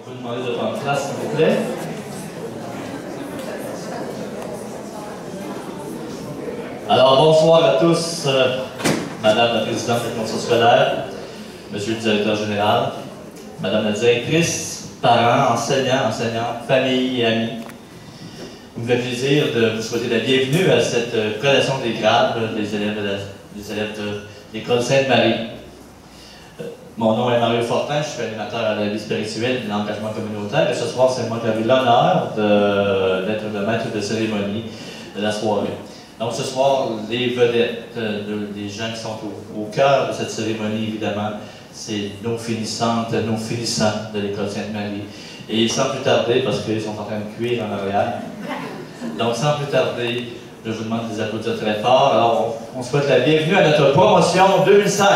Je vais vous demander de prendre place, s'il vous plaît. Alors, bonsoir à tous, Madame la Présidente de la Commission scolaire, Monsieur le Directeur général, Madame la Directrice, parents, enseignantes, familles et amis. Il me fait plaisir de vous souhaiter la bienvenue à cette collation des grades des élèves de l'école Sainte-Marie. Mon nom est Mario Fortin, je suis animateur à la vie spirituelle et de l'engagement communautaire et ce soir, c'est moi qui ai l'honneur d'être le maître de cérémonie de la soirée. Donc ce soir, les vedettes, les gens qui sont au cœur de cette cérémonie, évidemment, c'est nos finissantes, nos finissants de l'école Sainte-Marie. Et sans plus tarder, parce qu'ils sont en train de cuire en arrière, donc sans plus tarder, je vous demande de les applaudir très fort. Alors, on souhaite la bienvenue à notre promotion 2016.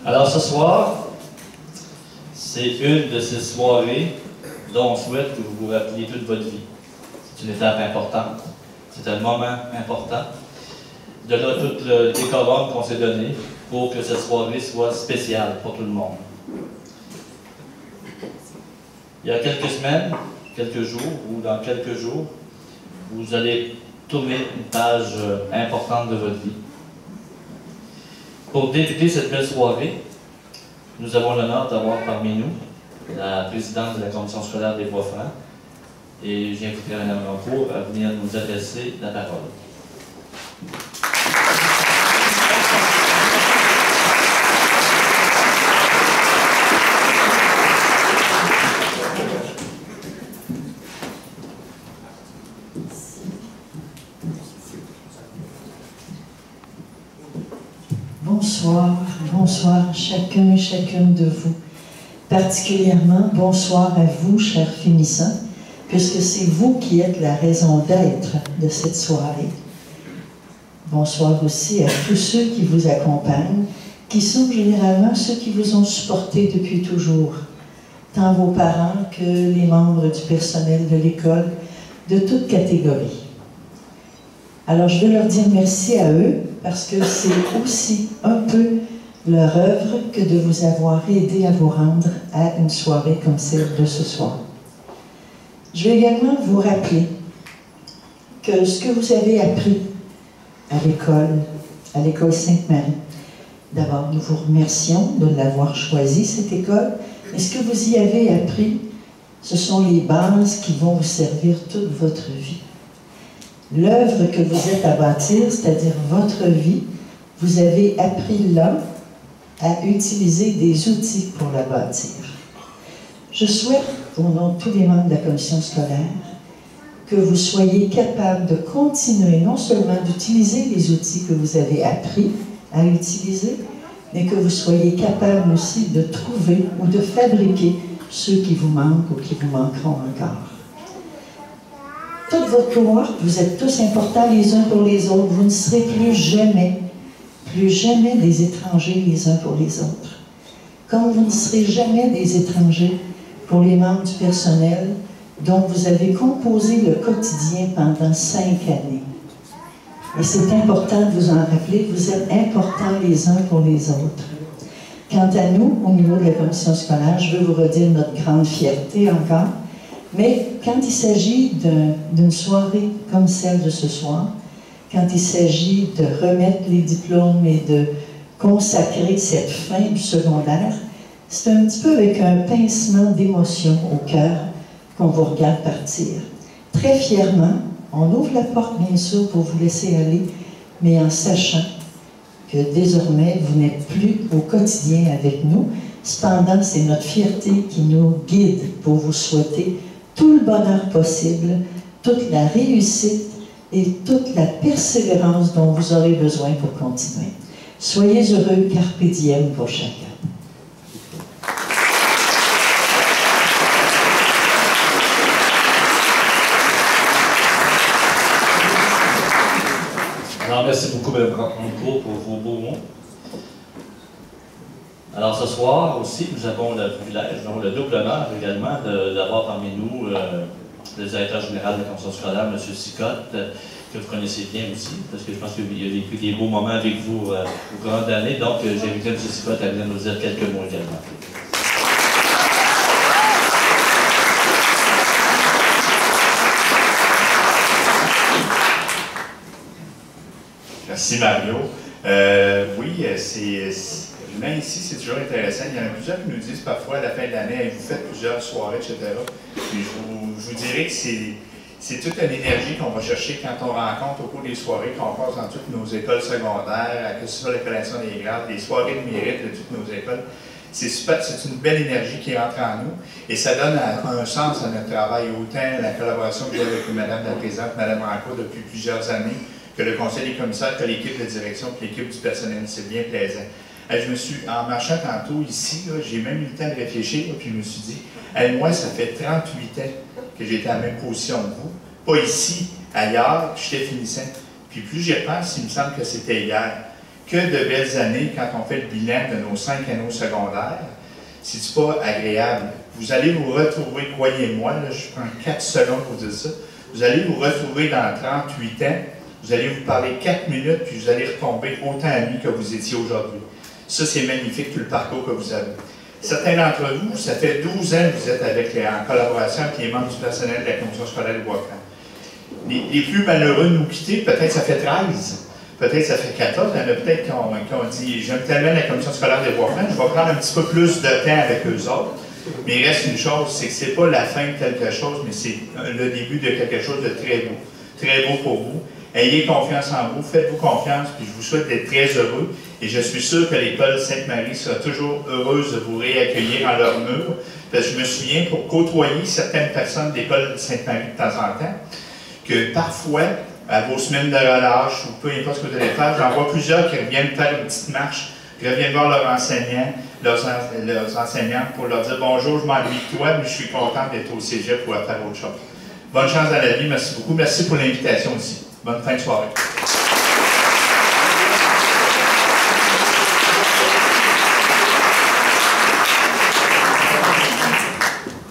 Alors ce soir, c'est une de ces soirées dont on souhaite que vous vous rappeliez toute votre vie. C'est une étape importante, c'est un moment important. De là, tout le décorum qu'on s'est donné pour que cette soirée soit spéciale pour tout le monde. Il y a quelques semaines, quelques jours, ou dans quelques jours, vous allez tourner une page importante de votre vie. Pour débuter cette belle soirée, nous avons l'honneur d'avoir parmi nous la présidente de la commission scolaire des Bois-Francs et j'inviterai Mme Rancourt à venir nous adresser la parole. Bonsoir chacun et chacune de vous. Particulièrement, bonsoir à vous, chers finissants, puisque c'est vous qui êtes la raison d'être de cette soirée. Bonsoir aussi à tous ceux qui vous accompagnent, qui sont généralement ceux qui vous ont supporté depuis toujours, tant vos parents que les membres du personnel de l'école, de toutes catégories. Alors, je veux leur dire merci à eux, parce que c'est aussi un peu leur œuvre que de vous avoir aidé à vous rendre à une soirée comme celle de ce soir. Je vais également vous rappeler que ce que vous avez appris à l'école Sainte-Marie, d'abord, nous vous remercions de l'avoir choisi, cette école, mais ce que vous y avez appris, ce sont les bases qui vont vous servir toute votre vie. L'œuvre que vous êtes à bâtir, c'est-à-dire votre vie, vous avez appris là à utiliser des outils pour la bâtir. Je souhaite, au nom de tous les membres de la commission scolaire, que vous soyez capables de continuer non seulement d'utiliser les outils que vous avez appris à utiliser, mais que vous soyez capables aussi de trouver ou de fabriquer ceux qui vous manquent ou qui vous manqueront encore. Toute votre cohorte, vous êtes tous importants les uns pour les autres. Vous ne serez plus jamais des étrangers les uns pour les autres. Comme vous ne serez jamais des étrangers pour les membres du personnel dont vous avez composé le quotidien pendant 5 années. Et c'est important de vous en rappeler, vous êtes importants les uns pour les autres. Quant à nous, au niveau de la commission scolaire, je veux vous redire notre grande fierté encore, mais quand il s'agit d'une soirée comme celle de ce soir, quand il s'agit de remettre les diplômes et de consacrer cette fin du secondaire, c'est un petit peu avec un pincement d'émotion au cœur qu'on vous regarde partir. Très fièrement, on ouvre la porte, bien sûr, pour vous laisser aller, mais en sachant que désormais, vous n'êtes plus au quotidien avec nous. Cependant, c'est notre fierté qui nous guide pour vous souhaiter tout le bonheur possible, toute la réussite et toute la persévérance dont vous aurez besoin pour continuer. Soyez heureux, carpe diem pour chacun. Alors, merci beaucoup, Mme Rancourt, pour vos beaux mots. Alors, ce soir aussi, nous avons le privilège, le double honneur également d'avoir parmi nous le directeur général de la commission scolaire, M. Sicotte, que vous connaissez bien aussi, parce que je pense qu'il a vécu des beaux moments avec vous au cours de l'année. Donc, j'invite M. Sicotte à venir nous dire quelques mots également. Merci Mario. Oui, venant ici, c'est toujours intéressant. Il y en a plusieurs qui nous disent parfois à la fin de l'année, vous faites plusieurs soirées, etc. Puis je vous dirais que c'est toute une énergie qu'on va chercher quand on rencontre au cours des soirées qu'on passe dans toutes nos écoles secondaires, que ce soit la collation des grades, les soirées de mérite de toutes nos écoles. C'est une belle énergie qui rentre en nous et ça donne un sens à notre travail, autant la collaboration que j'ai avec Mme la Présidente, Mme Rancourt depuis plusieurs années, que le conseil des commissaires, que l'équipe de direction, que l'équipe du personnel. C'est bien plaisant. En marchant tantôt ici, j'ai même eu le temps de réfléchir, puis je me suis dit, moi, ça fait 38 ans que j'étais à la même position que vous. Pas ici, ailleurs, puis j'étais finissant. Puis plus j'y repense, il me semble que c'était hier. Que de belles années quand on fait le bilan de nos 5 anneaux secondaires. C'est pas agréable. Vous allez vous retrouver, croyez-moi, je prends 4 secondes pour dire ça, vous allez vous retrouver dans 38 ans. Vous allez vous parler 4 minutes, puis vous allez retomber autant amis que vous étiez aujourd'hui. Ça, c'est magnifique, tout le parcours que vous avez. Certains d'entre vous, ça fait 12 ans que vous êtes en collaboration avec les membres du personnel de la commission scolaire de Bois-Franc. Les plus malheureux de nous quitter, peut-être ça fait 13, peut-être ça fait 14, il y en a peut-être qui ont dit « J'aime tellement la commission scolaire de Bois-Franc, je vais prendre un petit peu plus de temps avec eux autres. » Mais il reste une chose, c'est que ce n'est pas la fin de quelque chose, mais c'est le début de quelque chose de très beau pour vous. Ayez confiance en vous, faites-vous confiance, puis je vous souhaite d'être très heureux. Et je suis sûr que l'école Sainte-Marie sera toujours heureuse de vous réaccueillir en leur mur. Parce que je me souviens, pour côtoyer certaines personnes de l'école Sainte-Marie de temps en temps, que parfois, à vos semaines de relâche, ou peu importe ce que vous allez faire, j'en vois plusieurs qui reviennent faire une petite marche, qui reviennent voir leurs enseignants, leurs enseignants pour leur dire « Bonjour, je m'ennuie de toi, mais je suis content d'être au cégep pour faire autre chose. » Bonne chance dans la vie, merci beaucoup. Merci pour l'invitation aussi. Bonne fin de soirée.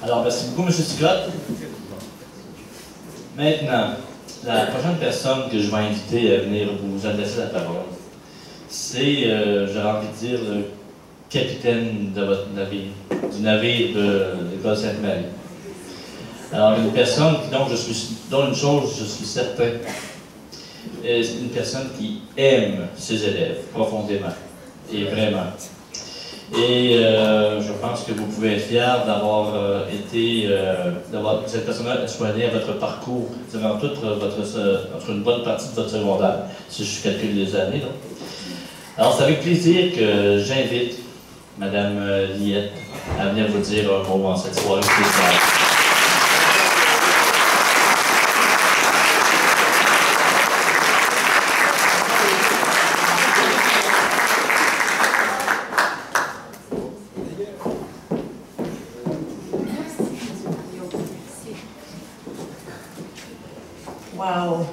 Alors, merci beaucoup, M. Sicotte. Maintenant, la prochaine personne que je vais inviter à venir vous adresser la parole, c'est, j'aurais envie de dire, le capitaine de votre navire, du navire de l'école Sainte-Marie. Alors, une personne dont une chose, je suis certain, c'est une personne qui aime ses élèves profondément, et vraiment. Et je pense que vous pouvez être fiers d'avoir d'avoir cette personne-là soigné à votre parcours durant une bonne partie de votre secondaire, si je calcule les années. Là. Alors, c'est avec plaisir que j'invite Mme Liette à venir vous dire un mot en cette soirée spéciale. Wow!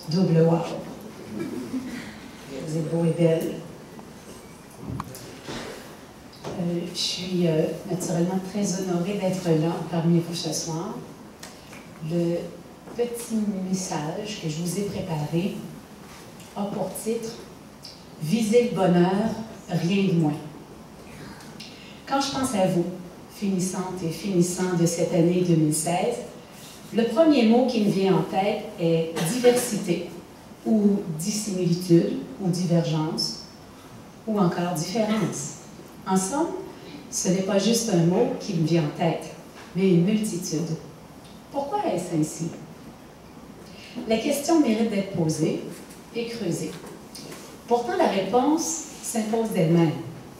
Double wow! Vous êtes beau et belle. Je suis naturellement très honorée d'être là parmi vous ce soir. Le petit message que je vous ai préparé a pour titre « Viser le bonheur, rien de moins ». Quand je pense à vous, finissantes et finissants de cette année 2016, le premier mot qui me vient en tête est diversité, ou dissimilitude, ou divergence, ou encore différence. En somme, ce n'est pas juste un mot qui me vient en tête, mais une multitude. Pourquoi est-ce ainsi? La question mérite d'être posée et creusée. Pourtant, la réponse s'impose d'elle-même.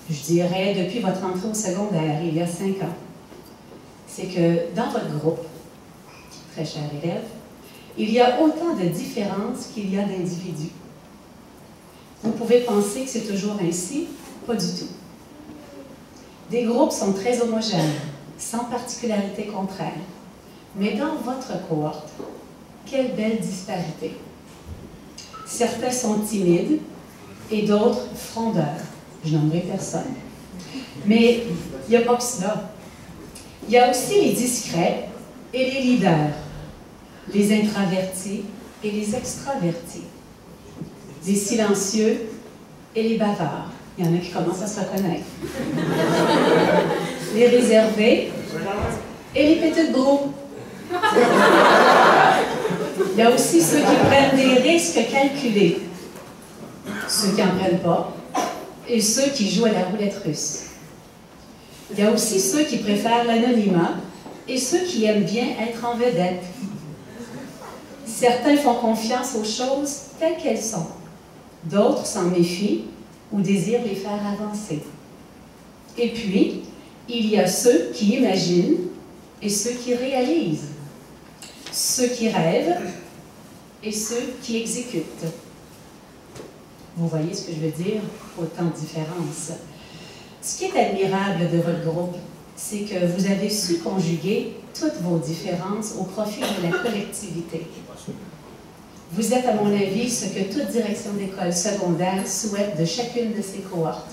Je dirais depuis votre entrée au secondaire, il y a 5 ans. C'est que dans votre groupe, très chers élèves, il y a autant de différences qu'il y a d'individus. Vous pouvez penser que c'est toujours ainsi, pas du tout. Des groupes sont très homogènes, sans particularité contraire. Mais dans votre cohorte, quelle belle disparité. Certains sont timides et d'autres frondeurs. Je nommerai personne. Mais il n'y a pas que cela. Il y a aussi les discrets et les leaders, les introvertis et les extravertis, les silencieux et les bavards. Il y en a qui commencent à se reconnaître. Les réservés et les petites broues. Il y a aussi ceux qui prennent des risques calculés, ceux qui n'en prennent pas, et ceux qui jouent à la roulette russe. Il y a aussi ceux qui préfèrent l'anonymat et ceux qui aiment bien être en vedette. Certains font confiance aux choses telles qu'elles sont. D'autres s'en méfient ou désirent les faire avancer. Et puis, il y a ceux qui imaginent et ceux qui réalisent. Ceux qui rêvent et ceux qui exécutent. Vous voyez ce que je veux dire? Autant de différences. Ce qui est admirable de votre groupe, c'est que vous avez su conjuguer toutes vos différences au profit de la collectivité. Vous êtes, à mon avis, ce que toute direction d'école secondaire souhaite de chacune de ses cohortes.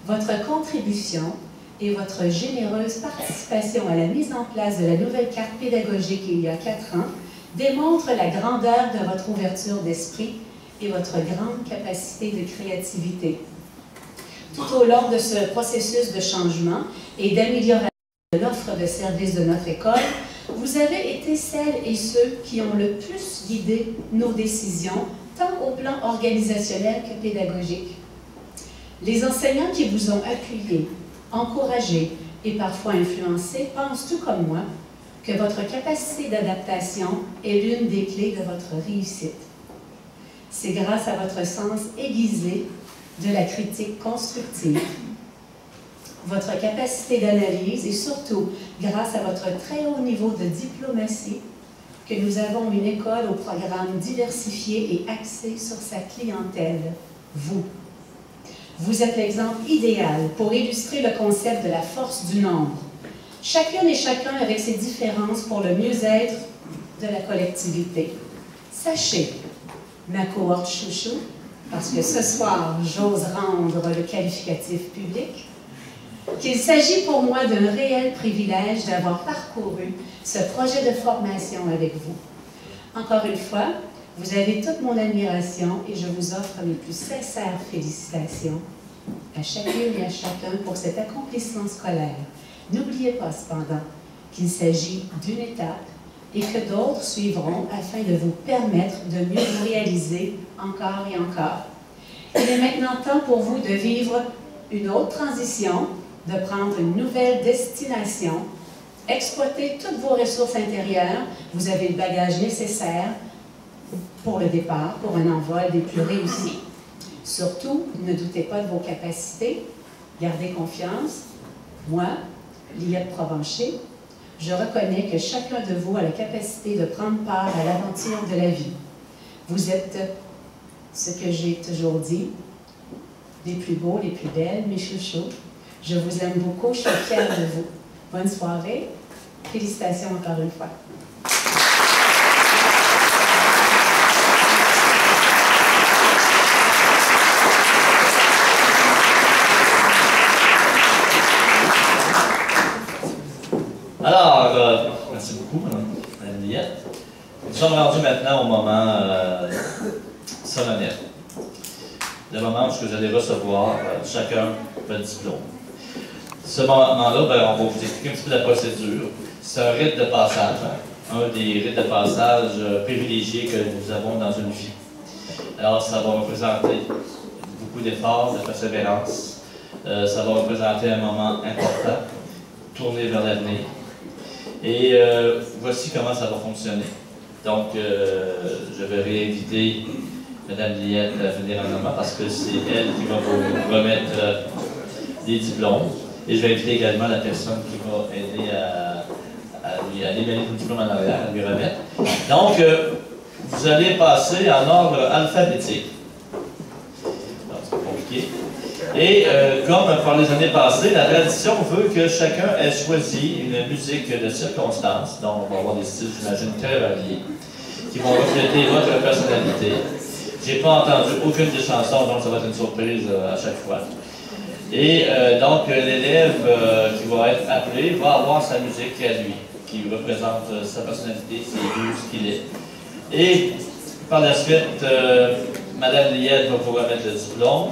Votre contribution et votre généreuse participation à la mise en place de la nouvelle carte pédagogique il y a 4 ans démontrent la grandeur de votre ouverture d'esprit et votre grande capacité de créativité. Tout au long de ce processus de changement et d'amélioration de l'offre de services de notre école, vous avez été celles et ceux qui ont le plus guidé nos décisions, tant au plan organisationnel que pédagogique. Les enseignants qui vous ont appuyé, encouragé et parfois influencé pensent tout comme moi que votre capacité d'adaptation est l'une des clés de votre réussite. C'est grâce à votre sens aiguisé de la critique constructive, votre capacité d'analyse et surtout grâce à votre très haut niveau de diplomatie que nous avons une école au programme diversifié et axé sur sa clientèle, vous. Vous êtes l'exemple idéal pour illustrer le concept de la force du nombre. Chacune et chacun avec ses différences pour le mieux-être de la collectivité. Sachez, ma cohorte chouchou, parce que ce soir, j'ose rendre le qualificatif public, qu'il s'agit pour moi d'un réel privilège d'avoir parcouru ce projet de formation avec vous. Encore une fois, vous avez toute mon admiration et je vous offre mes plus sincères félicitations à chacune et à chacun pour cet accomplissement scolaire. N'oubliez pas cependant qu'il s'agit d'une étape et que d'autres suivront afin de vous permettre de mieux vous réaliser encore et encore. Il est maintenant temps pour vous de vivre une autre transition, de prendre une nouvelle destination, exploiter toutes vos ressources intérieures. Vous avez le bagage nécessaire pour le départ, pour un envol des plus réussis. Surtout, ne doutez pas de vos capacités, gardez confiance. Moi, Liette Provencher, je reconnais que chacun de vous a la capacité de prendre part à l'aventure de la vie. Vous êtes ce que j'ai toujours dit, les plus beaux, les plus belles, mes chouchous. Je vous aime beaucoup, je suis fière de vous. Bonne soirée. Félicitations encore une fois. Alors, merci beaucoup, Madame Liette. Nous sommes rendus maintenant au moment solennel. Le moment où vous allez recevoir chacun votre diplôme. Ce moment-là, ben, on va vous expliquer un petit peu la procédure. C'est un rite de passage, hein? Un des rites de passage privilégiés que nous avons dans une vie. Alors, ça va représenter beaucoup d'efforts, de persévérance. Ça va représenter un moment important, tourné vers l'avenir. Et voici comment ça va fonctionner. Donc, je vais réinviter Mme Liette à venir en moment parce que c'est elle qui va vous remettre les diplômes. Et je vais inviter également la personne qui va aider à lui aller mettre le diplôme en arrière, à lui remettre. Donc, vous allez passer en ordre alphabétique. Donc, c'est pas compliqué. Et comme par les années passées, la tradition veut que chacun ait choisi une musique de circonstance, donc on va avoir des styles, j'imagine, très variés, qui vont refléter votre personnalité. J'ai pas entendu aucune des chansons, donc ça va être une surprise à chaque fois. Et donc, l'élève qui va être appelé va avoir sa musique à lui, qui représente sa personnalité, ses goûts, ce qu'il est. Et par la suite, Mme Liette va vous remettre le diplôme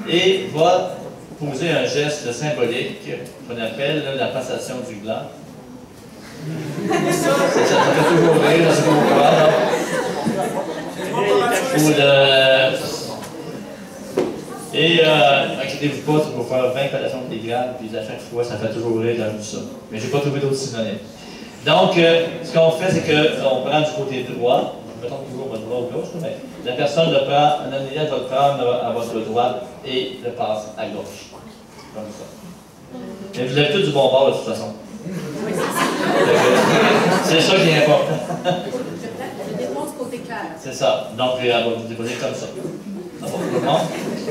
et va poser un geste symbolique qu'on appelle la passation du gland. Ça fait toujours rire, je sais pas pourquoi, non? Ou le... Et inquiétez-vous pas, tu peux faire 20 collations de grammes, puis à chaque fois, ça fait toujours rire dans ça. Mais je n'ai pas trouvé d'autres synonymes. Donc, ce qu'on fait, c'est qu'on prend du côté droit, mettons toujours votre droit ou gauche, mais la personne le prend, Mme Liette va le prendre à votre droite et le passe à gauche. Comme ça. Et vous avez tous du bon bord de toute façon. C'est ça qui est important. Je dépose côté cœur. C'est ça. Donc, elle va vous déposer comme ça. Ça va tout le monde?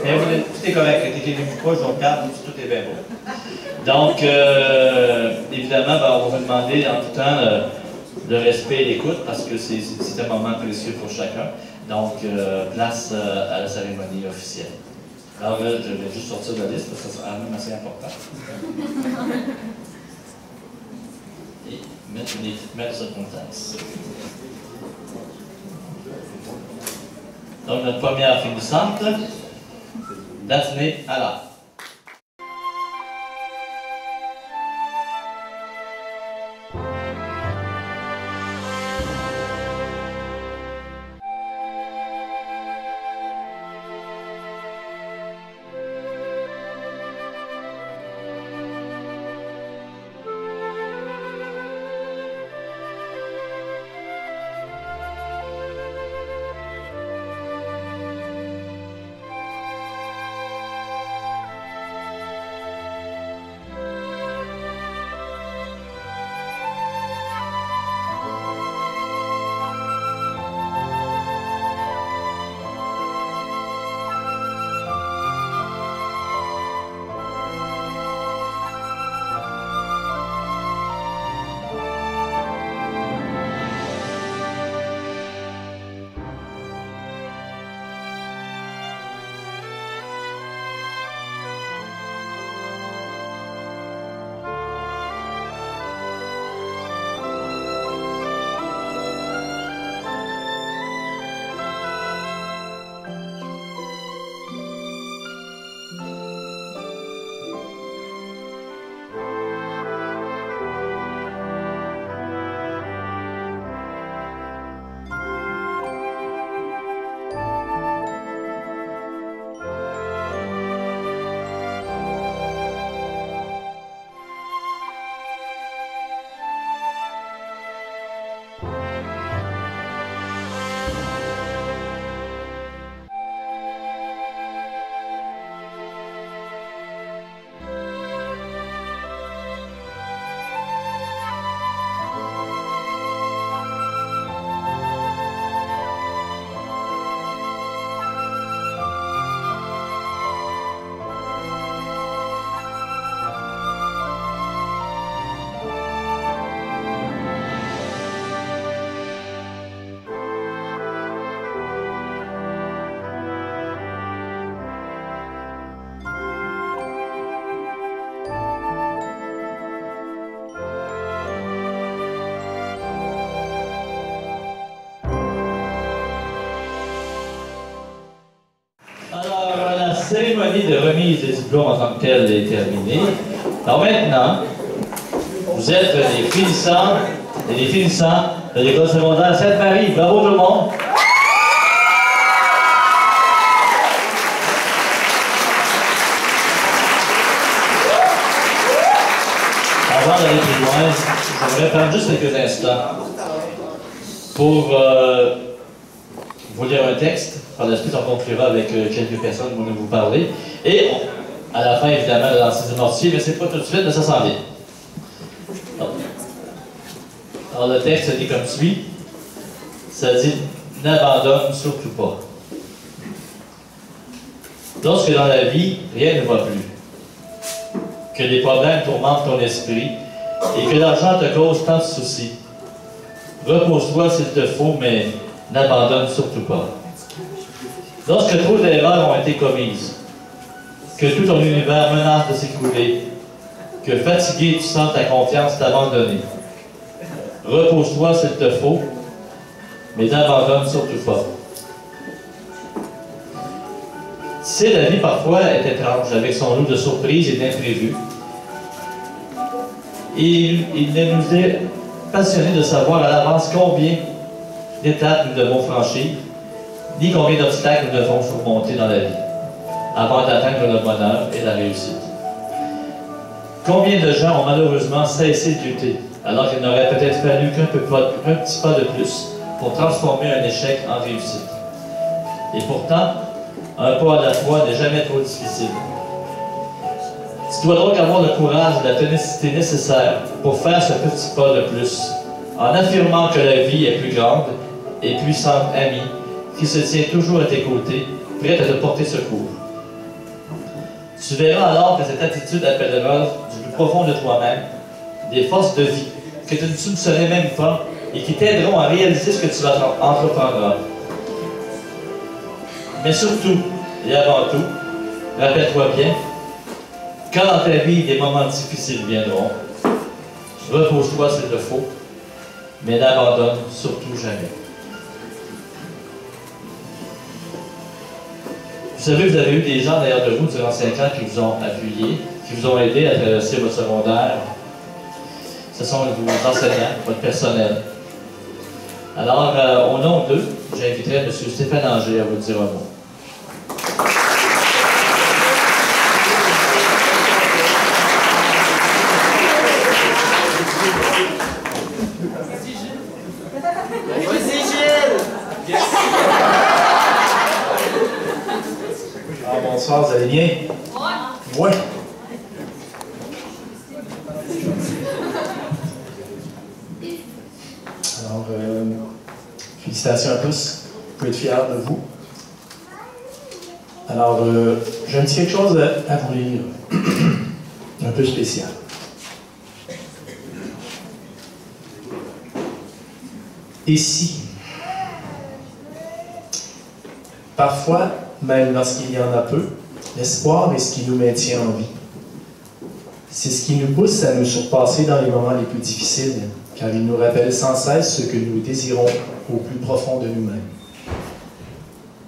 Mais tout est correct. Inquiétez-vous pas, je vous regarde, tout est bien beau. Donc, évidemment, ben, on va vous demander en tout temps le respect et l'écoute parce que c'est un moment précieux pour chacun. Donc, place à la cérémonie officielle. Alors là, je vais juste sortir de la liste parce que ça sera quand même assez important. Et mettre une équipement de circonstance. Donc, notre première finissante, Daphné Allard. cérémonie de remise des diplômes en tant que telle est terminée. Alors maintenant, vous êtes les finissants et les finissants de l'école secondaire Sainte-Marie. Bravo tout le monde! Avant d'aller plus loin, j'aimerais prendre juste quelques instants pour vous lire un texte. Par la suite, on conclura avec quelques personnes qui vont nous parler. Et à la fin, évidemment, de lancer du mortier, mais c'est pas tout de suite, mais ça s'en vient. Alors, le texte dit comme suit. Ça dit « N'abandonne surtout pas ». Lorsque dans la vie, rien ne va plus, que les problèmes tourmentent ton esprit et que l'argent te cause tant de soucis, repose-toi s'il te faut, mais n'abandonne surtout pas. Lorsque trop d'erreurs ont été commises, que tout ton univers menace de s'écrouler, que fatigué tu sens ta confiance t'abandonner, repose-toi s'il te faut, mais n'abandonne surtout pas. Tu sais, la vie parfois est étrange, avec son lot de surprises et d'imprévus. Et il nous est passionné de savoir à l'avance combien d'étapes nous devons franchir, ni combien d'obstacles nous devons surmonter dans la vie, avant d'atteindre le bonheur et la réussite. Combien de gens ont malheureusement cessé de lutter, alors qu'il n'aurait peut-être fallu qu'un petit pas de plus pour transformer un échec en réussite. Et pourtant, un pas à la fois n'est jamais trop difficile. Tu dois donc avoir le courage et la ténacité nécessaire pour faire ce petit pas de plus, en affirmant que la vie est plus grande et puissante amie, qui se tient toujours à tes côtés, prête à te porter secours. Tu verras alors que cette attitude appellera du plus profond de toi-même des forces de vie que tu ne soupçonnais même pas et qui t'aideront à réaliser ce que tu vas entreprendre. Mais surtout, et avant tout, rappelle-toi bien, quand dans ta vie des moments difficiles viendront, repose-toi s'il le faut, mais n'abandonne surtout jamais. Vous savez, vous avez eu des gens derrière de vous durant 5 ans qui vous ont appuyé, qui vous ont aidé à traverser votre secondaire. Ce sont vos enseignants, votre personnel. Alors, au nom d'eux, j'inviterai M. Stéphane Anger à vous dire un mot. Bonsoir, vous allez bien? Oui. Alors, félicitations à tous. Vous pouvez être fiers de vous. Alors, j'ai un petit quelque chose à vous lire. Un peu spécial. Et si, parfois, même lorsqu'il y en a peu, l'espoir est ce qui nous maintient en vie. C'est ce qui nous pousse à nous surpasser dans les moments les plus difficiles, car il nous rappelle sans cesse ce que nous désirons au plus profond de nous-mêmes.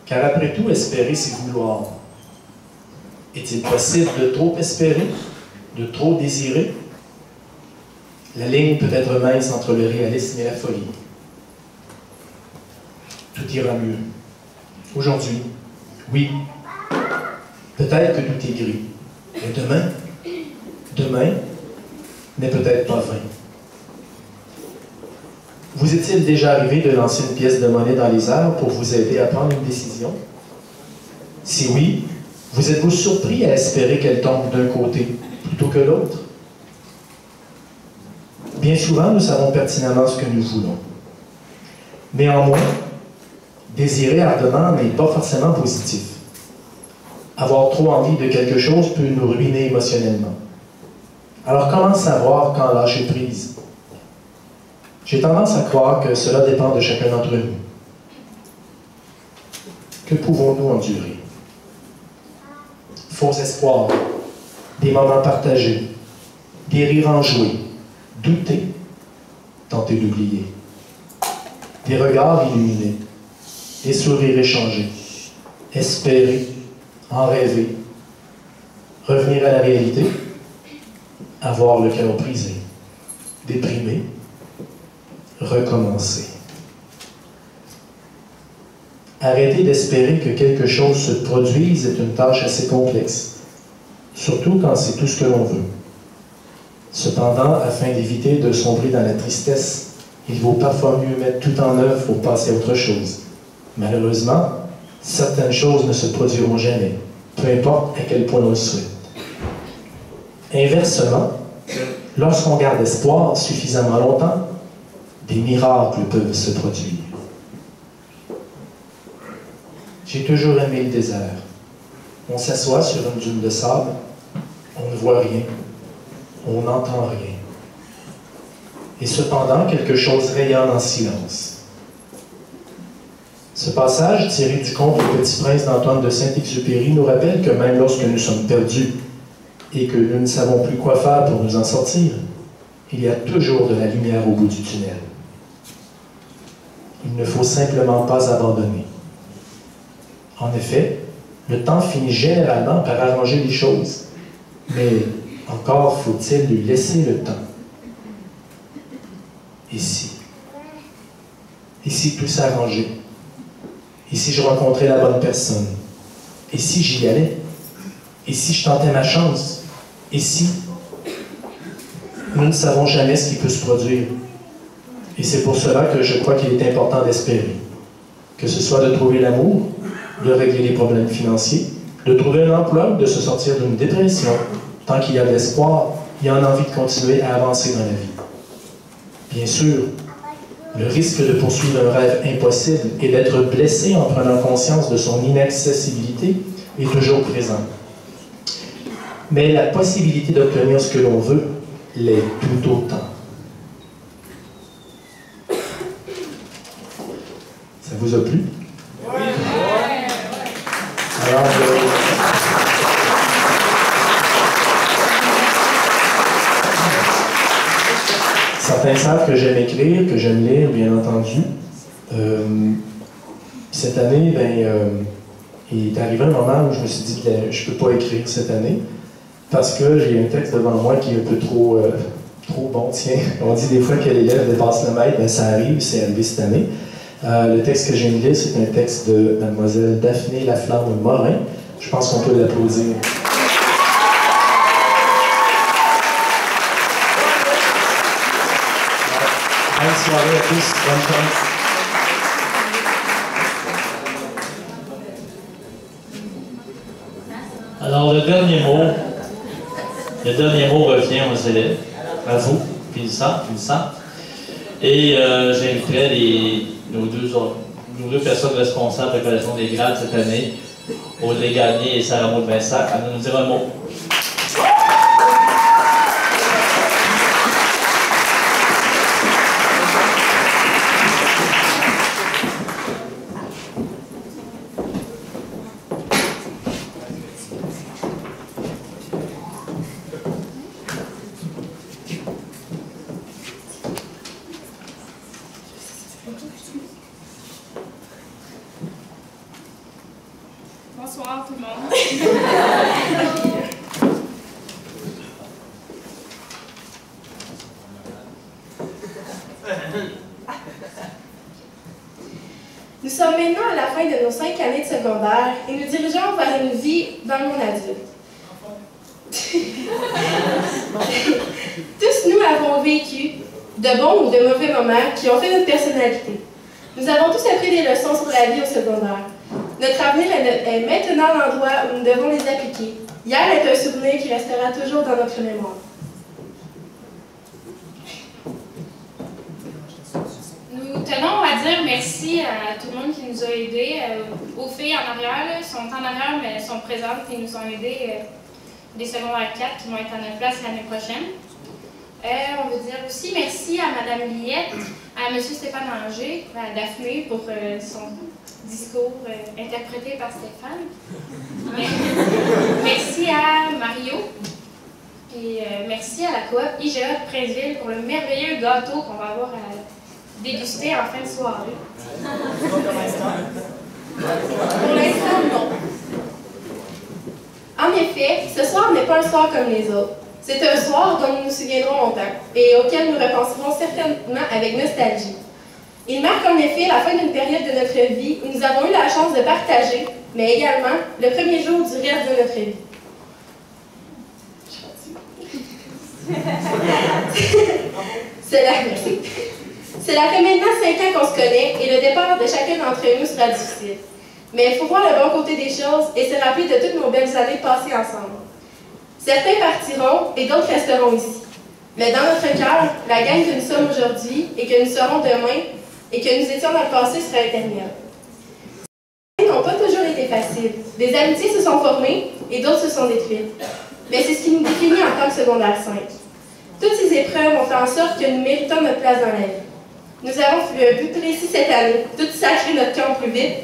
Car après tout, espérer, c'est vouloir. Est-il possible de trop espérer, de trop désirer? La ligne peut être mince entre le réalisme et la folie. Tout ira mieux. Aujourd'hui, oui, peut-être que tout est gris. Mais demain n'est peut-être pas vain. Vous est-il déjà arrivé de lancer une pièce de monnaie dans les airs pour vous aider à prendre une décision? Si oui, vous êtes-vous surpris à espérer qu'elle tombe d'un côté plutôt que l'autre? Bien souvent, nous savons pertinemment ce que nous voulons. Néanmoins, désirer ardemment n'est pas forcément positif. Avoir trop envie de quelque chose peut nous ruiner émotionnellement. Alors comment savoir quand lâcher prise? J'ai tendance à croire que cela dépend de chacun d'entre nous. Que pouvons-nous endurer? Faux espoirs, des moments partagés, des rires enjoués, douter, tenter d'oublier, des regards illuminés, des sourires échangés, espérer, en rêver, revenir à la réalité, avoir le cœur brisé, déprimé, recommencer. Arrêter d'espérer que quelque chose se produise est une tâche assez complexe, surtout quand c'est tout ce que l'on veut. Cependant, afin d'éviter de sombrer dans la tristesse, il vaut parfois mieux mettre tout en œuvre pour passer à autre chose. Malheureusement, certaines choses ne se produiront jamais, peu importe à quel point on le souhaite. Inversement, lorsqu'on garde espoir suffisamment longtemps, des miracles peuvent se produire. J'ai toujours aimé le désert. On s'assoit sur une dune de sable, on ne voit rien, on n'entend rien. Et cependant, quelque chose rayonne en silence. Ce passage, tiré du conte Le Petit Prince d'Antoine de Saint-Exupéry, nous rappelle que même lorsque nous sommes perdus et que nous ne savons plus quoi faire pour nous en sortir, il y a toujours de la lumière au bout du tunnel. Il ne faut simplement pas abandonner. En effet, le temps finit généralement par arranger les choses, mais encore faut-il lui laisser le temps. Et si tout s'arrangeait? Et si je rencontrais la bonne personne? Et si j'y allais? Et si je tentais ma chance? Et si? Nous ne savons jamais ce qui peut se produire. Et c'est pour cela que je crois qu'il est important d'espérer. Que ce soit de trouver l'amour, de régler les problèmes financiers, de trouver un emploi, de se sortir d'une dépression. Tant qu'il y a de l'espoir, il y a une envie de continuer à avancer dans la vie. Bien sûr, le risque de poursuivre un rêve impossible et d'être blessé en prenant conscience de son inaccessibilité est toujours présent. Mais la possibilité d'obtenir ce que l'on veut l'est tout autant. Ça vous a plu? Oui. Alors, certains savent que j'aime écrire, que j'aime lire, bien entendu. Cette année, il est arrivé un moment où je me suis dit que je ne peux pas écrire cette année parce que j'ai un texte devant moi qui est un peu trop bon. Tiens, on dit des fois que l'élève dépasse le maître, ça arrive, c'est arrivé cette année. Le texte que j'ai mis là, c'est un texte de Mademoiselle Daphné Laflamme-Morin. Je pense qu'on peut l'applaudir. Bonne soirée à tous, bonne chance. Alors, le dernier mot revient aux élèves, à vous, finissants. Et j'inviterai nos deux personnes responsables de la collection des grades cette année, Audrey Gagné et Sarah Maud Vincent, à nous dire un mot. Bonsoir tout le monde. Nous sommes maintenant à la fin de nos 5 années de secondaire et nous dirigeons vers une vie dans le monde adulte. Tous nous avons vécu de bons ou de mauvais moments qui ont fait notre personnalité. Nous avons tous appris des leçons sur la vie au secondaire. Notre avenir est maintenant l'endroit où nous devons les appliquer. Hier est un souvenir qui restera toujours dans notre mémoire. Nous tenons à dire merci à tout le monde qui nous a aidés, aux filles en arrière, elles sont en arrière mais elles sont présentes et nous ont aidés, des secondaires 4 qui vont être à notre place l'année prochaine. On veut dire aussi merci à Mme Liette, à M. Stéphane Anger, à Daphné pour son discours interprété par Stéphane. Merci à Mario. Et merci à la coop IGA de Princeville pour le merveilleux gâteau qu'on va avoir à déguster en fin de soirée. Pour l'instant, non. En effet, ce soir n'est pas un soir comme les autres. C'est un soir dont nous nous souviendrons longtemps et auquel nous repenserons certainement avec nostalgie. Il marque en effet la fin d'une période de notre vie où nous avons eu la chance de partager, mais également le premier jour du reste de notre vie. Cela fait maintenant 5 ans qu'on se connaît et le départ de chacun d'entre nous sera difficile. Mais il faut voir le bon côté des choses et se rappeler de toutes nos belles années passées ensemble. Certains partiront et d'autres resteront ici. Mais dans notre cœur, la gang que nous sommes aujourd'hui et que nous serons demain et que nous étions dans le passé sera éternelle. Ces années n'ont pas toujours été faciles. Des amitiés se sont formées et d'autres se sont détruites. Mais c'est ce qui nous définit en tant que secondaire 5. Toutes ces épreuves ont fait en sorte que nous méritons notre place dans la vie. Nous avons fait un but précis cette année, tout sacré notre camp plus vite,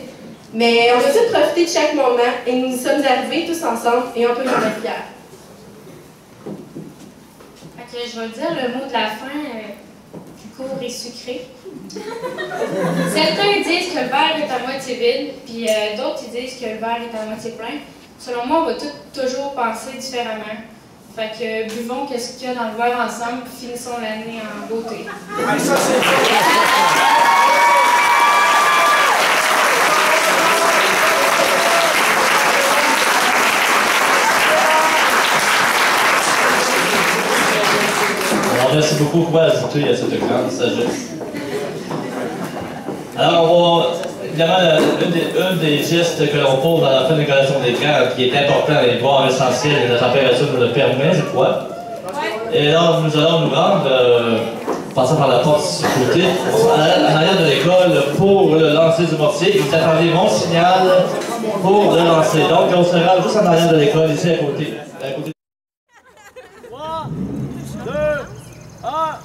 mais on a tous profité de chaque moment et nous y sommes arrivés tous ensemble et on peut en être fiers. Ok, je vais dire le mot de la fin, court et sucré. Certains disent que le verre est à moitié vide, puis d'autres ils disent que le verre est à moitié plein. Selon moi, on va toujours penser différemment. Fait que buvons qu'est-ce qu'il y a dans le verre ensemble, puis finissons l'année en beauté. Ah, ça, c'est... Alors, merci beaucoup. Quoi ajouter à cette grande sagesse? Alors, on va, évidemment, un des gestes que l'on pose à la fin de l'incarnation des camps, qui est important et voire essentiel, et la température nous le permet, je crois. Et alors, nous allons nous rendre, passant par la porte du côté, en arrière de l'école pour le lancer du mortier. Et vous attendez mon signal pour le lancer. Donc, on se rend juste en arrière de l'école, ici à côté. 3, 2, 1...